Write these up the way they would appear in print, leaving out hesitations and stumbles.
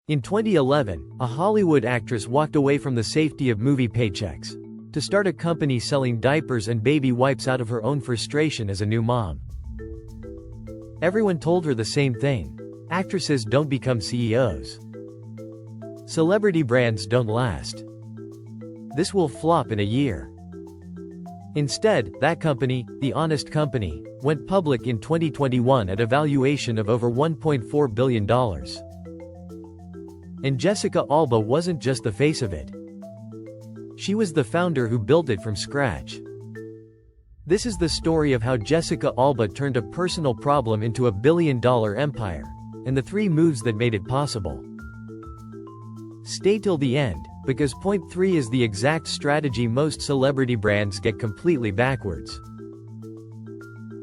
In 2011, a Hollywood actress walked away from the safety of movie paychecks to start a company selling diapers and baby wipes out of her own frustration as a new mom. Everyone told her the same thing: actresses don't become CEOs. Celebrity brands don't last. This will flop in a year. Instead, that company, The Honest Company, went public in 2021 at a valuation of over $1.4 billion. And Jessica Alba wasn't just the face of it. She was the founder who built it from scratch. This is the story of how Jessica Alba turned a personal problem into a billion-dollar empire, and the 3 moves that made it possible. Stay till the end, because point 3 is the exact strategy most celebrity brands get completely backwards.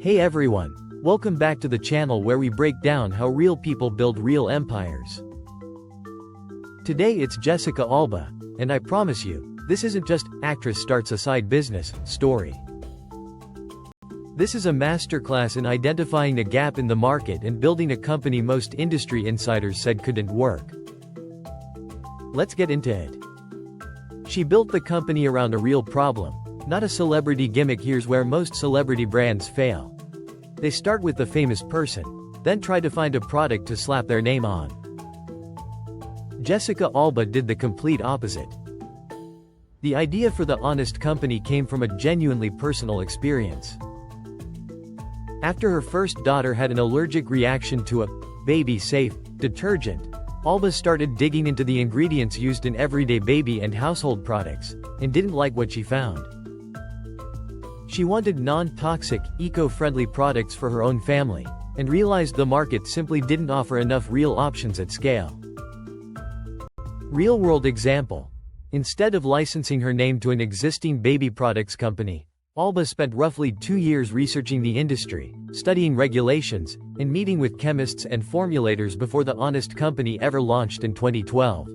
Hey everyone, welcome back to the channel where we break down how real people build real empires. Today it's Jessica Alba, and I promise you, this isn't just actress starts a side business story. This is a masterclass in identifying a gap in the market and building a company most industry insiders said couldn't work. Let's get into it. She built the company around a real problem, not a celebrity gimmick. Here's where most celebrity brands fail. They start with the famous person, then try to find a product to slap their name on. Jessica Alba did the complete opposite. The idea for The Honest Company came from a genuinely personal experience. After her first daughter had an allergic reaction to a baby-safe detergent, Alba started digging into the ingredients used in everyday baby and household products, and didn't like what she found. She wanted non-toxic, eco-friendly products for her own family, and realized the market simply didn't offer enough real options at scale. Real-world example. Instead of licensing her name to an existing baby products company, Alba spent roughly 2 years researching the industry, studying regulations, and meeting with chemists and formulators before The Honest Company ever launched in 2012.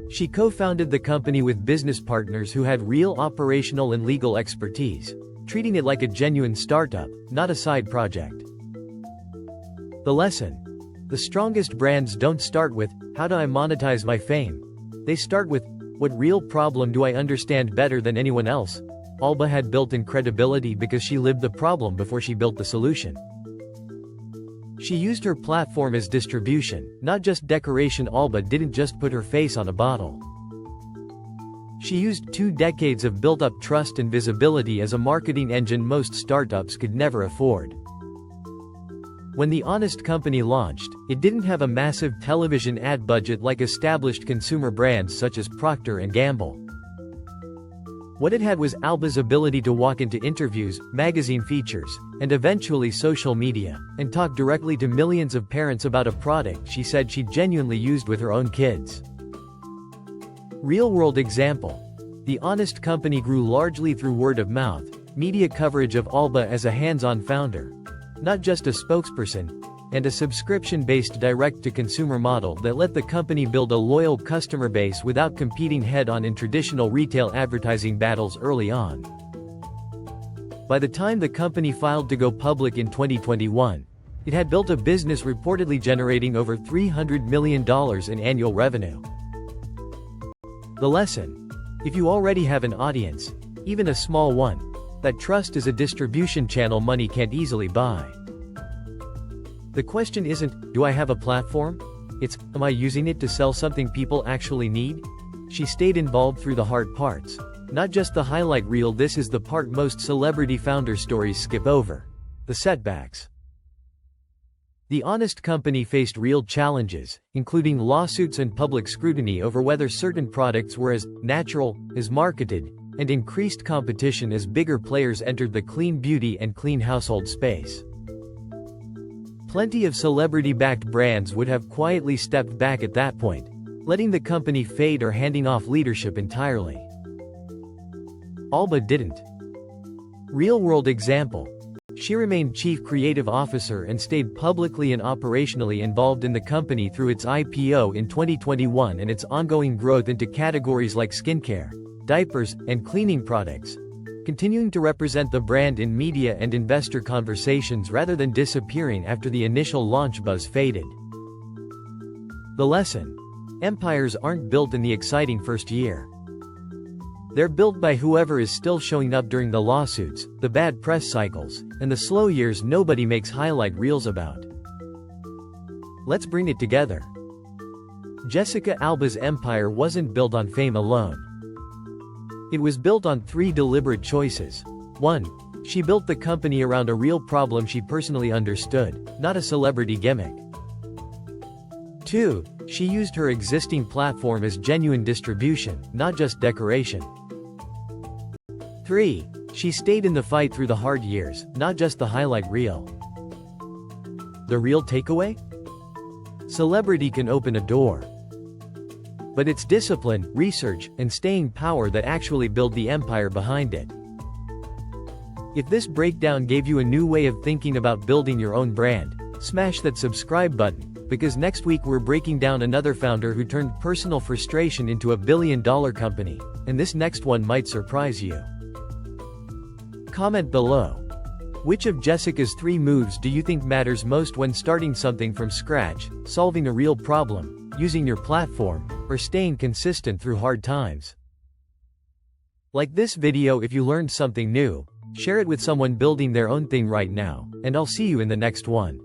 She co-founded the company with business partners who had real operational and legal expertise, treating it like a genuine startup, not a side project. The lesson. The strongest brands don't start with, "How do I monetize my fame?" They start with, "What real problem do I understand better than anyone else?" Alba had built-in credibility because she lived the problem before she built the solution. She used her platform as distribution, not just decoration. Alba didn't just put her face on a bottle. She used 2 decades of built-up trust and visibility as a marketing engine most startups could never afford. When The Honest Company launched, it didn't have a massive television ad budget like established consumer brands such as Procter & Gamble. What it had was Alba's ability to walk into interviews, magazine features, and eventually social media, and talk directly to millions of parents about a product she said she genuinely used with her own kids. Real-world example. The Honest Company grew largely through word of mouth, media coverage of Alba as a hands-on founder, not just a spokesperson, and a subscription-based direct-to-consumer model that let the company build a loyal customer base without competing head-on in traditional retail advertising battles early on. By the time the company filed to go public in 2021, it had built a business reportedly generating over $300 million in annual revenue. The lesson. If you already have an audience, even a small one, that trust is a distribution channel money can't easily buy. The question isn't, do I have a platform? It's, am I using it to sell something people actually need? She stayed involved through the hard parts, not just the highlight reel. This is the part most celebrity founder stories skip over. The setbacks. The Honest Company faced real challenges, including lawsuits and public scrutiny over whether certain products were as natural as marketed, and increased competition as bigger players entered the clean beauty and clean household space. Plenty of celebrity-backed brands would have quietly stepped back at that point, letting the company fade or handing off leadership entirely. Alba didn't. Real-world example. She remained chief creative officer and stayed publicly and operationally involved in the company through its IPO in 2021 and its ongoing growth into categories like skincare, diapers, and cleaning products, continuing to represent the brand in media and investor conversations rather than disappearing after the initial launch buzz faded. The lesson: empires aren't built in the exciting first year. They're built by whoever is still showing up during the lawsuits, the bad press cycles, and the slow years nobody makes highlight reels about. Let's bring it together. Jessica Alba's empire wasn't built on fame alone. It was built on 3 deliberate choices. 1. She built the company around a real problem she personally understood, not a celebrity gimmick. 2. She used her existing platform as genuine distribution, not just decoration. 3. She stayed in the fight through the hard years, not just the highlight reel. The real takeaway? Celebrity can open a door. But it's discipline, research, and staying power that actually build the empire behind it. If this breakdown gave you a new way of thinking about building your own brand, smash that subscribe button, because next week we're breaking down another founder who turned personal frustration into a billion-dollar company, and this next one might surprise you. Comment below. Which of Jessica's 3 moves do you think matters most when starting something from scratch, solving a real problem, using your platform, or staying consistent through hard times? Like this video if you learned something new, share it with someone building their own thing right now, and I'll see you in the next one.